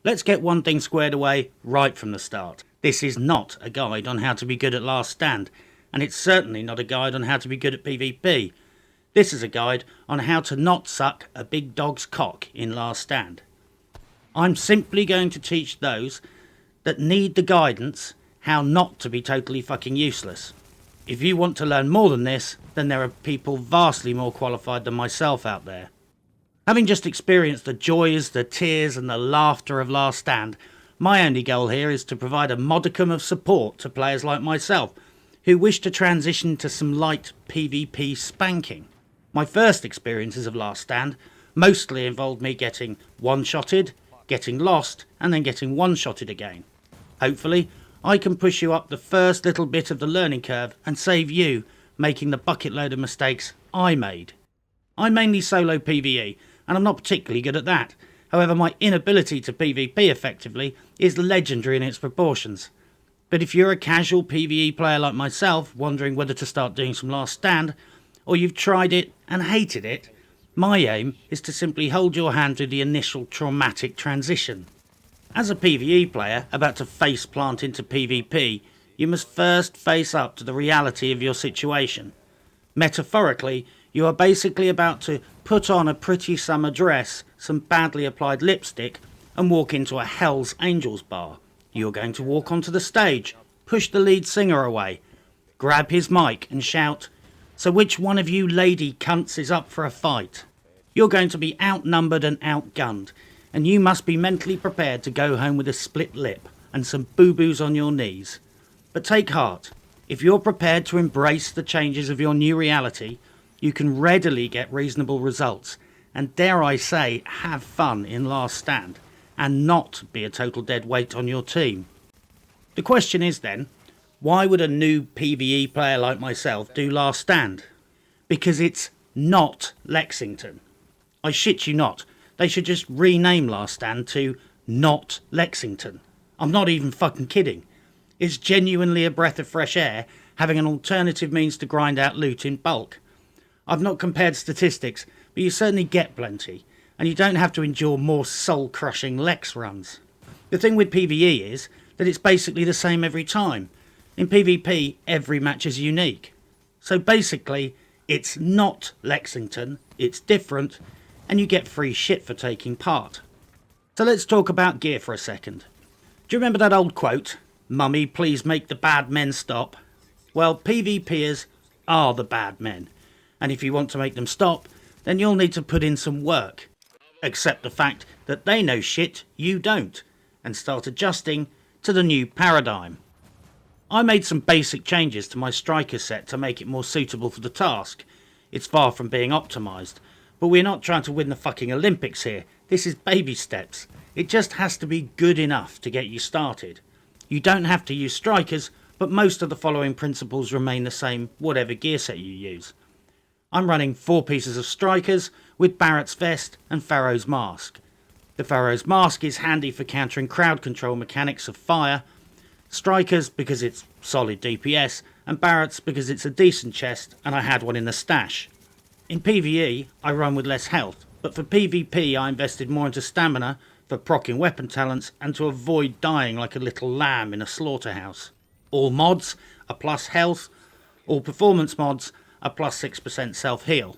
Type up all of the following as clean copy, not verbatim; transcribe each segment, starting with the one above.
Let's get one thing squared away right from the start. This is not a guide on how to be good at Last Stand, and it's certainly not a guide on how to be good at PvP. This is a guide on how to not suck a big dog's cock in Last Stand. I'm simply going to teach those that need the guidance how not to be totally fucking useless. If you want to learn more than this, then there are people vastly more qualified than myself out there. Having just experienced the joys, the tears and the laughter of Last Stand, my only goal here is to provide a modicum of support to players like myself who wish to transition to some light PvP spanking. My first experiences of Last Stand mostly involved me getting one-shotted, getting lost and then getting one-shotted again. Hopefully I can push you up the first little bit of the learning curve and save you making the bucket load of mistakes I made. I mainly solo PvE and I'm not particularly good at that. However, my inability to PvP effectively is legendary in its proportions. But if you're a casual PvE player like myself, wondering whether to start doing some Last Stand, or you've tried it and hated it, my aim is to simply hold your hand through the initial traumatic transition. As a PvE player about to face plant into PvP, you must first face up to the reality of your situation. Metaphorically, you are basically about to put on a pretty summer dress, some badly applied lipstick, and walk into a Hell's Angels bar. You're going to walk onto the stage, push the lead singer away, grab his mic and shout, "So which one of you lady cunts is up for a fight?" You're going to be outnumbered and outgunned, and you must be mentally prepared to go home with a split lip and some boo-boos on your knees. But take heart, if you're prepared to embrace the changes of your new reality, you can readily get reasonable results, and dare I say, have fun in Last Stand, and not be a total dead weight on your team. The question is then, why would a new PvE player like myself do Last Stand? Because it's not Lexington. I shit you not, they should just rename Last Stand to Not Lexington. I'm not even fucking kidding. It's genuinely a breath of fresh air having an alternative means to grind out loot in bulk. I've not compared statistics, but you certainly get plenty, and you don't have to endure more soul-crushing Lex runs. The thing with PvE is that it's basically the same every time. In PvP, every match is unique. So basically, it's not Lexington, it's different, and you get free shit for taking part. So let's talk about gear for a second. Do you remember that old quote, "Mummy, please make the bad men stop"? Well, PvPers are the bad men. And if you want to make them stop, then you'll need to put in some work. Accept the fact that they know shit you don't, and start adjusting to the new paradigm. I made some basic changes to my striker set to make it more suitable for the task. It's far from being optimised, but we're not trying to win the fucking Olympics here. This is baby steps. It just has to be good enough to get you started. You don't have to use strikers, but most of the following principles remain the same whatever gear set you use. I'm running 4 pieces of strikers with Barrett's vest and Pharaoh's mask. The Pharaoh's mask is handy for countering crowd control mechanics of fire, strikers because it's solid DPS, and Barrett's because it's a decent chest and I had one in the stash. In PvE I run with less health, but for PvP I invested more into stamina for proccing weapon talents and to avoid dying like a little lamb in a slaughterhouse. All mods are plus health, all performance mods are plus 6% self-heal.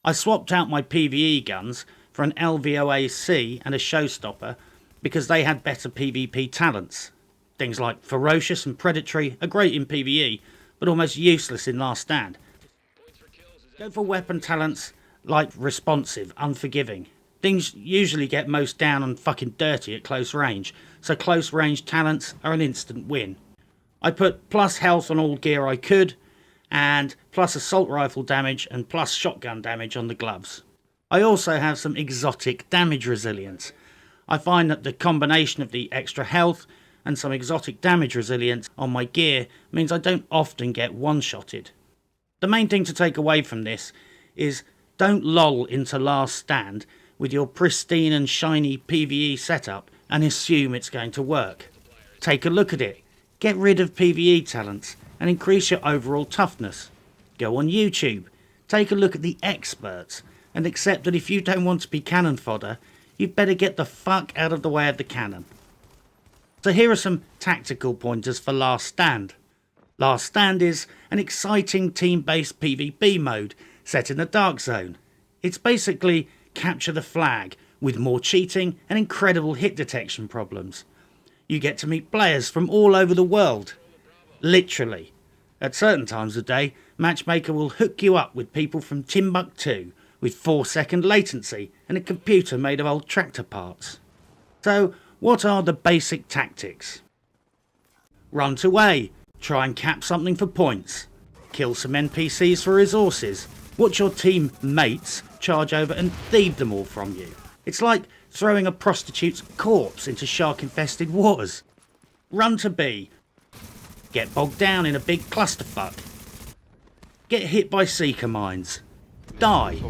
I swapped out my PvE guns for an LVOAC and a Showstopper because they had better PvP talents. Things like Ferocious and Predatory are great in PvE, but almost useless in Last Stand. Go for weapon talents like Responsive, Unforgiving. Things usually get most down and fucking dirty at close range, so close range talents are an instant win. I put plus health on all gear I could, and plus assault rifle damage and plus shotgun damage on the gloves. I also have some exotic damage resilience. I find that the combination of the extra health and some exotic damage resilience on my gear means I don't often get one-shotted. The main thing to take away from this is don't loll into Last Stand with your pristine and shiny PvE setup and assume it's going to work. Take a look at it, get rid of PvE talents and increase your overall toughness. Go on YouTube, take a look at the experts and accept that if you don't want to be cannon fodder, you'd better get the fuck out of the way of the cannon. So here are some tactical pointers for Last Stand. Last Stand is an exciting team-based PvP mode set in the Dark Zone. It's basically capture the flag with more cheating and incredible hit detection problems. You get to meet players from all over the world. Literally. At certain times of day, Matchmaker will hook you up with people from Timbuktu with 4-second latency and a computer made of old tractor parts. So, what are the basic tactics? Run to A, try and cap something for points. Kill some NPCs for resources. Watch your team mates charge over and thieve them all from you. It's like throwing a prostitute's corpse into shark-infested waters. Run to B. Get bogged down in a big clusterfuck. Get hit by seeker mines. Die.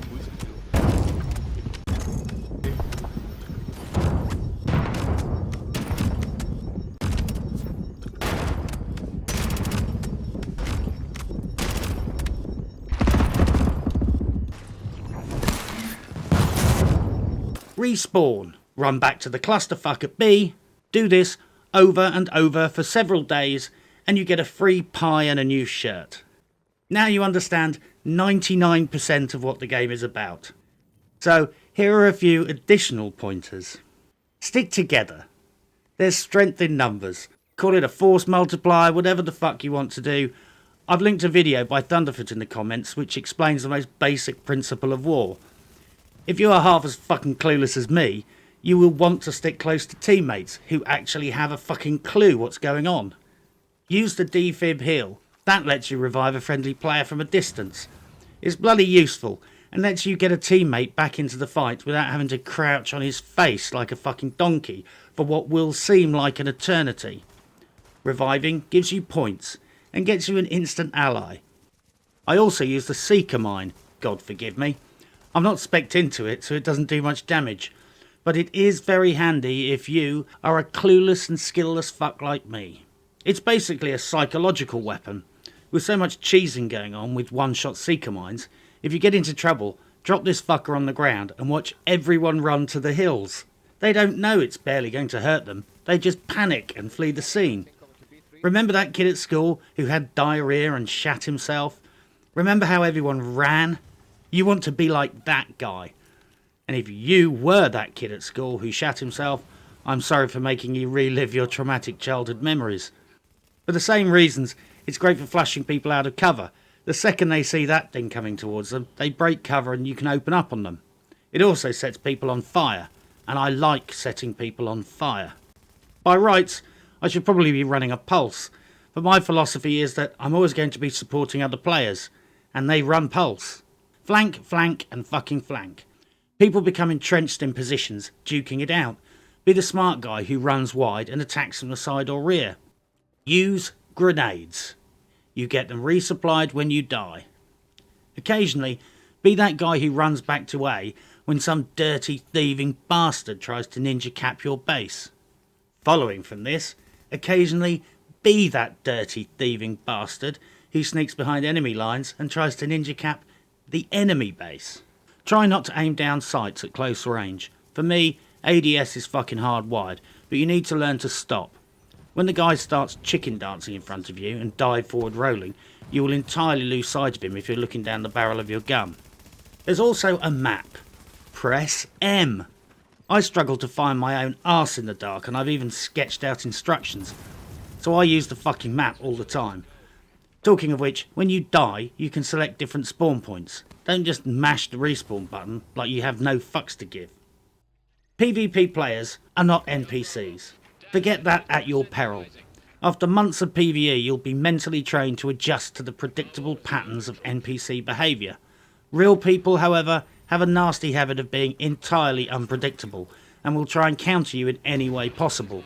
Respawn. Run back to the clusterfuck at B. Do this over and over for several days and you get a free pie and a new shirt. Now you understand 99% of what the game is about. So here are a few additional pointers. Stick together. There's strength in numbers. Call it a force multiplier, whatever the fuck you want to do. I've linked a video by Thunderfoot in the comments which explains the most basic principle of war. If you are half as fucking clueless as me, you will want to stick close to teammates who actually have a fucking clue what's going on. Use the defib heal. That lets you revive a friendly player from a distance. It's bloody useful and lets you get a teammate back into the fight without having to crouch on his face like a fucking donkey for what will seem like an eternity. Reviving gives you points and gets you an instant ally. I also use the Seeker Mine, God forgive me. I'm not spec'd into it so it doesn't do much damage, but it is very handy if you are a clueless and skillless fuck like me. It's basically a psychological weapon. With so much cheesing going on with one-shot seeker mines, if you get into trouble, drop this fucker on the ground and watch everyone run to the hills. They don't know it's barely going to hurt them, they just panic and flee the scene. Remember that kid at school who had diarrhea and shat himself? Remember how everyone ran? You want to be like that guy. And if you were that kid at school who shat himself, I'm sorry for making you relive your traumatic childhood memories. For the same reasons, it's great for flushing people out of cover. The second they see that thing coming towards them, they break cover and you can open up on them. It also sets people on fire, and I like setting people on fire. By rights, I should probably be running a pulse, but my philosophy is that I'm always going to be supporting other players, and they run pulse. Flank, flank, and fucking flank. People become entrenched in positions, duking it out. Be the smart guy who runs wide and attacks from the side or rear. Use grenades. You get them resupplied when you die. Occasionally, be that guy who runs back to A when some dirty thieving bastard tries to ninja cap your base. Following from this, occasionally be that dirty thieving bastard who sneaks behind enemy lines and tries to ninja cap the enemy base. Try not to aim down sights at close range. For me, ADS is fucking hardwired, but you need to learn to stop. When the guy starts chicken dancing in front of you and dive forward rolling, you will entirely lose sight of him if you're looking down the barrel of your gun. There's also a map. Press M. I struggle to find my own arse in the dark and I've even sketched out instructions, so I use the fucking map all the time. Talking of which, when you die, you can select different spawn points. Don't just mash the respawn button like you have no fucks to give. PvP players are not NPCs. Forget that at your peril. After months of PvE, you'll be mentally trained to adjust to the predictable patterns of NPC behaviour. Real people, however, have a nasty habit of being entirely unpredictable and will try and counter you in any way possible.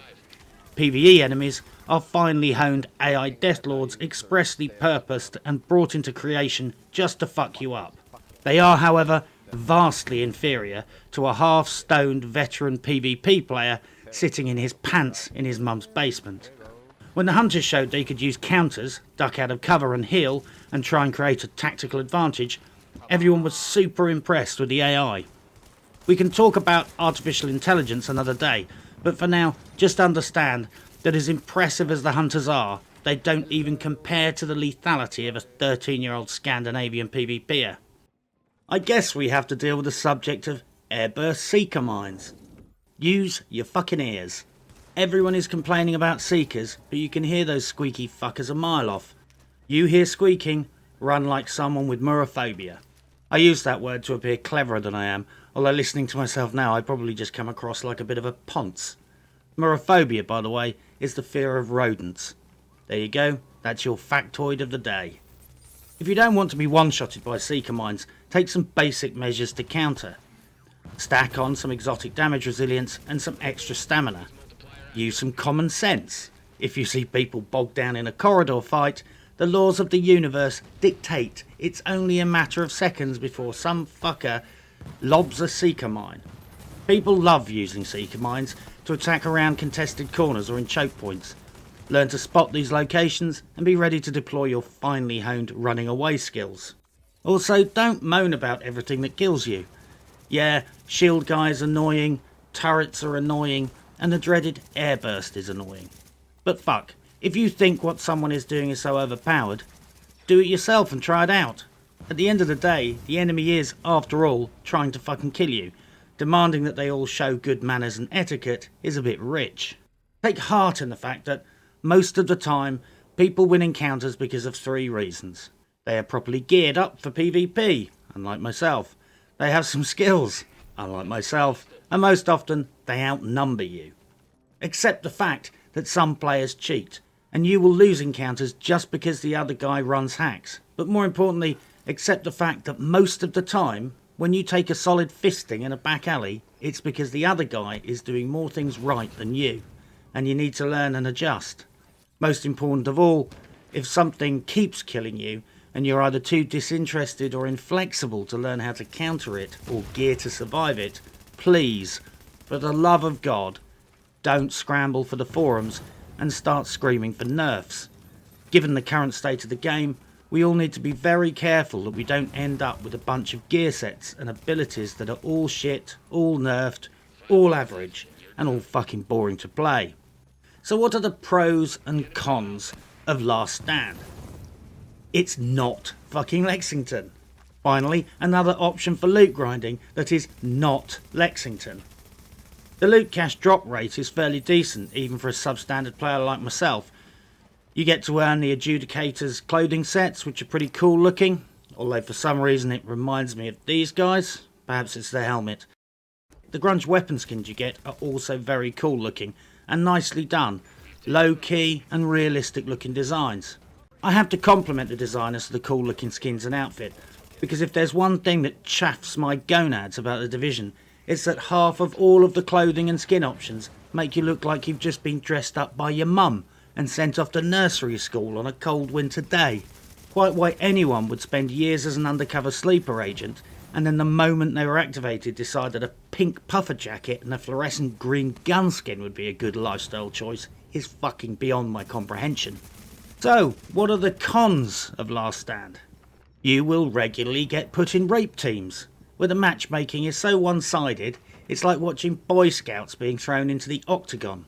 PvE enemies are finely honed AI deathlords expressly purposed and brought into creation just to fuck you up. They are, however, vastly inferior to a half-stoned veteran PvP player sitting in his pants in his mum's basement. When the hunters showed they could use counters, duck out of cover and heal, and try and create a tactical advantage, everyone was super impressed with the AI. We can talk about artificial intelligence another day, but for now, just understand that as impressive as the hunters are, they don't even compare to the lethality of a 13-year-old Scandinavian PvPer. I guess we have to deal with the subject of airburst seeker mines. Use your fucking ears. Everyone is complaining about seekers, but you can hear those squeaky fuckers a mile off. You hear squeaking, run like someone with murophobia. I use that word to appear cleverer than I am, although listening to myself now I probably just come across like a bit of a ponce. Murophobia, by the way, is the fear of rodents. There you go, that's your factoid of the day. If you don't want to be one-shotted by seeker mines, take some basic measures to counter. Stack on some exotic damage resilience and some extra stamina. Use some common sense. If you see people bogged down in a corridor fight, the laws of the universe dictate it's only a matter of seconds before some fucker lobs a seeker mine. People love using seeker mines to attack around contested corners or in choke points. Learn to spot these locations and be ready to deploy your finely honed running away skills. Also, don't moan about everything that kills you. Yeah, shield guys annoying, turrets are annoying, and the dreaded airburst is annoying. But fuck, if you think what someone is doing is so overpowered, do it yourself and try it out. At the end of the day, the enemy is, after all, trying to fucking kill you. Demanding that they all show good manners and etiquette is a bit rich. Take heart in the fact that most of the time, people win encounters because of 3 reasons. They are properly geared up for PvP, unlike myself. They have some skills, unlike myself, and most often, they outnumber you. Accept the fact that some players cheat, and you will lose encounters just because the other guy runs hacks. But more importantly, accept the fact that most of the time, when you take a solid fisting in a back alley, it's because the other guy is doing more things right than you, and you need to learn and adjust. Most important of all, if something keeps killing you, and you're either too disinterested or inflexible to learn how to counter it or gear to survive it, please, for the love of God, don't scramble for the forums and start screaming for nerfs. Given the current state of the game, we all need to be very careful that we don't end up with a bunch of gear sets and abilities that are all shit, all nerfed, all average, and all fucking boring to play. So what are the pros and cons of Last Stand? It's not fucking Lexington. Finally, another option for loot grinding that is not Lexington. The loot cash drop rate is fairly decent, even for a substandard player like myself. You get to earn the Adjudicator's clothing sets, which are pretty cool looking, although for some reason it reminds me of these guys. Perhaps it's the helmet. The grunge weapon skins you get are also very cool looking and nicely done, low key and realistic looking designs. I have to compliment the designers for the cool looking skins and outfit, because if there's one thing that chaffs my gonads about the Division, it's that half of all of the clothing and skin options make you look like you've just been dressed up by your mum and sent off to nursery school on a cold winter day. Quite why anyone would spend years as an undercover sleeper agent and then the moment they were activated decide that a pink puffer jacket and a fluorescent green gun skin would be a good lifestyle choice is fucking beyond my comprehension. So, what are the cons of Last Stand? You will regularly get put in rape teams, where the matchmaking is so one-sided, it's like watching Boy Scouts being thrown into the octagon.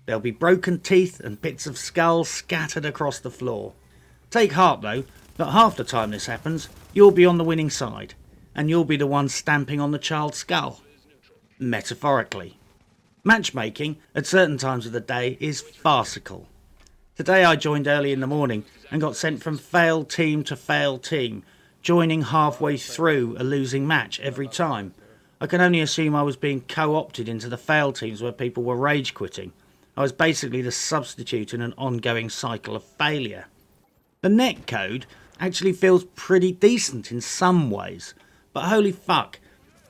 There'll be broken teeth and bits of skull scattered across the floor. Take heart though, that half the time this happens, you'll be on the winning side, and you'll be the one stamping on the child's skull. Metaphorically. Matchmaking at certain times of the day is farcical. Today I joined early in the morning and got sent from failed team to failed team, joining halfway through a losing match every time. I can only assume I was being co-opted into the failed teams where people were rage quitting. I was basically the substitute in an ongoing cycle of failure. The netcode actually feels pretty decent in some ways, but holy fuck,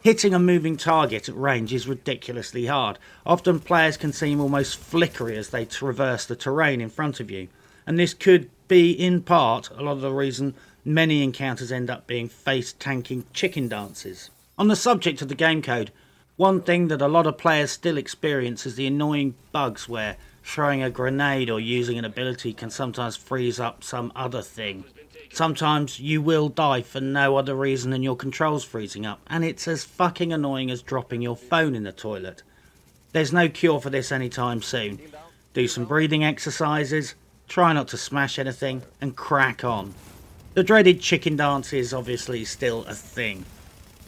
hitting a moving target at range is ridiculously hard. Often players can seem almost flickery as they traverse the terrain in front of you, and this could be in part a lot of the reason many encounters end up being face-tanking chicken dances. On the subject of the game code, one thing that a lot of players still experience is the annoying bugs where throwing a grenade or using an ability can sometimes freeze up some other thing. Sometimes you will die for no other reason than your controls freezing up, and it's as fucking annoying as dropping your phone in the toilet. There's no cure for this anytime soon. Do some breathing exercises, try not to smash anything, and crack on. The dreaded chicken dance is obviously still a thing.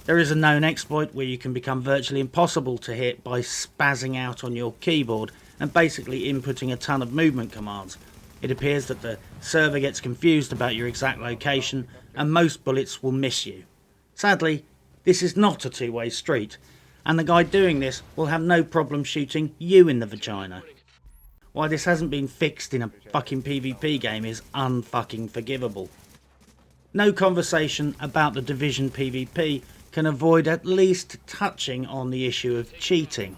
There is a known exploit where you can become virtually impossible to hit by spazzing out on your keyboard and basically inputting a ton of movement commands. It appears that the server gets confused about your exact location and most bullets will miss you. Sadly, this is not a two-way street, and the guy doing this will have no problem shooting you in the vagina. Why this hasn't been fixed in a fucking PvP game is unfucking forgivable. No conversation about the Division PvP can avoid at least touching on the issue of cheating.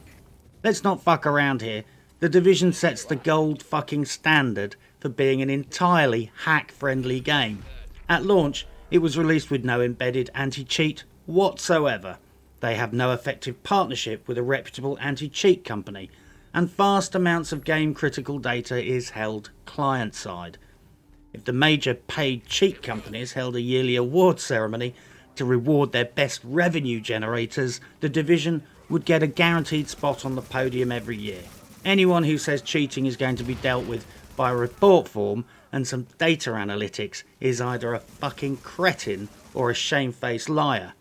Let's not fuck around here. The Division sets the gold fucking standard for being an entirely hack-friendly game. At launch, it was released with no embedded anti-cheat whatsoever. They have no effective partnership with a reputable anti-cheat company, and vast amounts of game-critical data is held client-side. If the major paid cheat companies held a yearly award ceremony to reward their best revenue generators, the Division would get a guaranteed spot on the podium every year. Anyone who says cheating is going to be dealt with by a report form and some data analytics is either a fucking cretin or a shamefaced liar.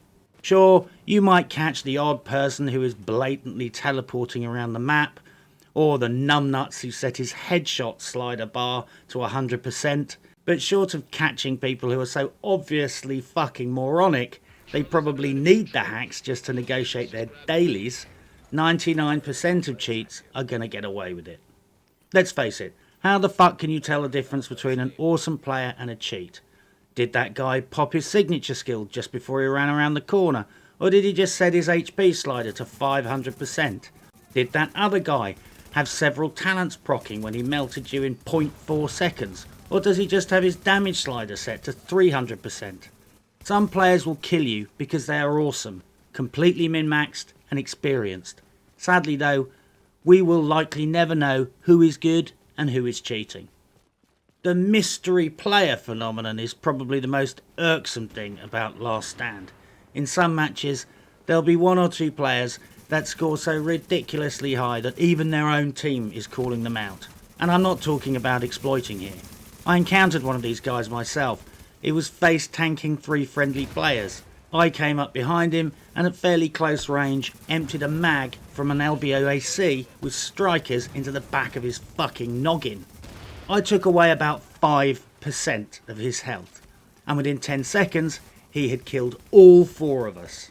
Sure, you might catch the odd person who is blatantly teleporting around the map, or the numbnuts who set his headshot slider bar to 100%, but short of catching people who are so obviously fucking moronic they probably need the hacks just to negotiate their dailies, 99% of cheats are gonna get away with it. Let's face it, how the fuck can you tell the difference between an awesome player and a cheat? Did that guy pop his signature skill just before he ran around the corner, or did he just set his HP slider to 500%? Did that other guy have several talents proccing when he melted you in 0.4 seconds? Or does he just have his damage slider set to 300%? Some players will kill you because they are awesome, completely min-maxed and experienced. Sadly though, we will likely never know who is good and who is cheating. The mystery player phenomenon is probably the most irksome thing about Last Stand. In some matches, there'll be one or two players that score so ridiculously high that even their own team is calling them out. And I'm not talking about exploiting here. I encountered one of these guys myself. It was face tanking 3 friendly players. I came up behind him and at fairly close range emptied a mag from an LBOAC with strikers into the back of his fucking noggin. I took away about 5% of his health, and within 10 seconds he had killed all 4 of us.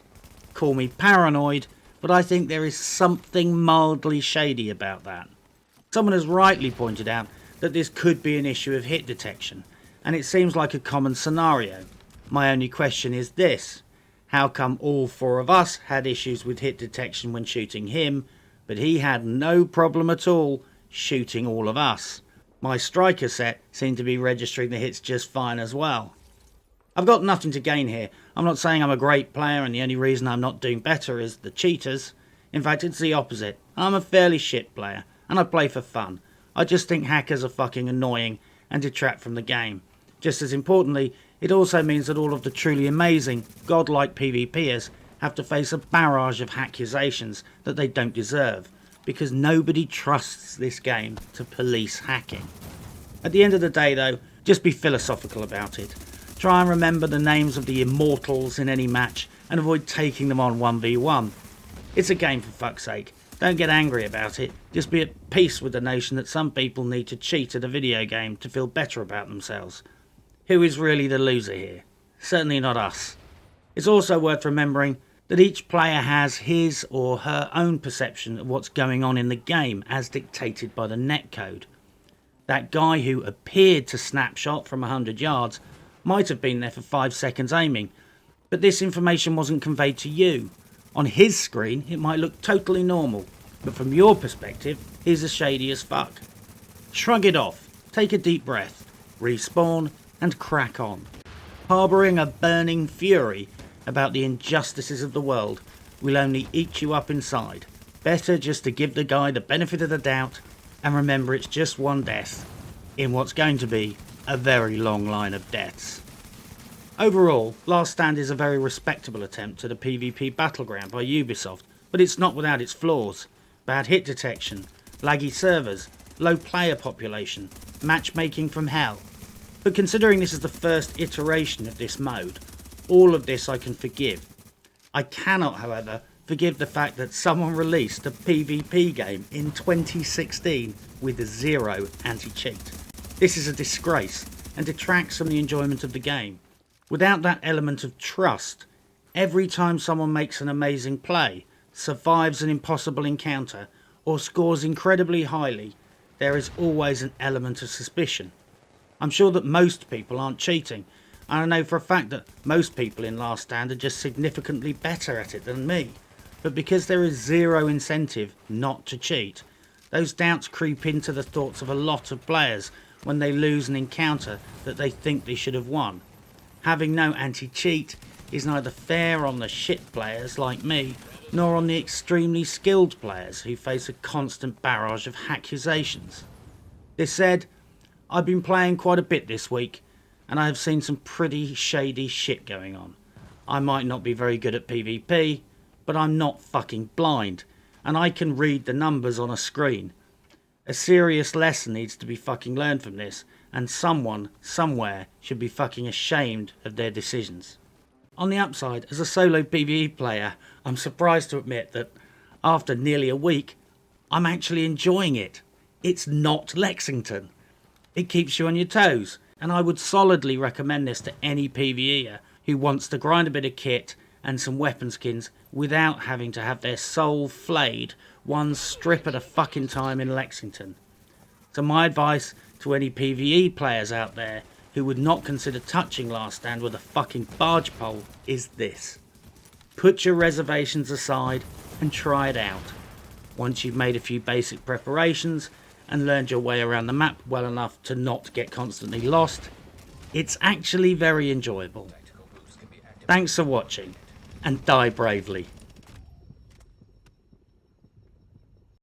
Call me paranoid, but I think there is something mildly shady about that. Someone has rightly pointed out that this could be an issue of hit detection, and it seems like a common scenario. My only question is this: how come all 4 of us had issues with hit detection when shooting him, but he had no problem at all shooting all of us? My striker set seemed to be registering the hits just fine as well. I've got nothing to gain here. I'm not saying I'm a great player and the only reason I'm not doing better is the cheaters. In fact, it's the opposite. I'm a fairly shit player and I play for fun. I just think hackers are fucking annoying and detract from the game. Just as importantly, it also means that all of the truly amazing, godlike PvPers have to face a barrage of accusations that they don't deserve, because nobody trusts this game to police hacking. At the end of the day though, just be philosophical about it. Try and remember the names of the immortals in any match and avoid taking them on 1v1. It's a game for fuck's sake. Don't get angry about it. Just be at peace with the notion that some people need to cheat at a video game to feel better about themselves. Who is really the loser here? Certainly not us. It's also worth remembering that each player has his or her own perception of what's going on in the game as dictated by the netcode. That guy who appeared to snapshot from 100 yards might have been there for 5 seconds aiming, but this information wasn't conveyed to you. On his screen it might look totally normal, but from your perspective he's as shady as fuck. Shrug it off, take a deep breath, respawn and crack on. Harbouring a burning fury about the injustices of the world will only eat you up inside. Better just to give the guy the benefit of the doubt and remember it's just one death in what's going to be a very long line of deaths. Overall, Last Stand is a very respectable attempt at a PvP battleground by Ubisoft, but it's not without its flaws. Bad hit detection, laggy servers, low player population, matchmaking from hell. But considering this is the first iteration of this mode, all of this I can forgive. I cannot, however, forgive the fact that someone released a PvP game in 2016 with zero anti-cheat. This is a disgrace and detracts from the enjoyment of the game. Without that element of trust, every time someone makes an amazing play, survives an impossible encounter, or scores incredibly highly, there is always an element of suspicion. I'm sure that most people aren't cheating, and I know for a fact that most people in Last Stand are just significantly better at it than me. But because there is zero incentive not to cheat, those doubts creep into the thoughts of a lot of players when they lose an encounter that they think they should have won. Having no anti-cheat is neither fair on the shit players like me, nor on the extremely skilled players who face a constant barrage of accusations. This said, I've been playing quite a bit this week, and I have seen some pretty shady shit going on. I might not be very good at PvP, but I'm not fucking blind, and I can read the numbers on a screen. A serious lesson needs to be fucking learned from this, and someone, somewhere, should be fucking ashamed of their decisions. On the upside, as a solo PvE player, I'm surprised to admit that, after nearly a week, I'm actually enjoying it. It's not Lexington. It keeps you on your toes, and I would solidly recommend this to any PvEer who wants to grind a bit of kit and some weapon skins without having to have their soul flayed one strip at a fucking time in Lexington. So my advice to any PvE players out there who would not consider touching Last Stand with a fucking barge pole is this. Put your reservations aside and try it out. Once you've made a few basic preparations and learned your way around the map well enough to not get constantly lost, it's actually very enjoyable. Thanks for watching, and die bravely.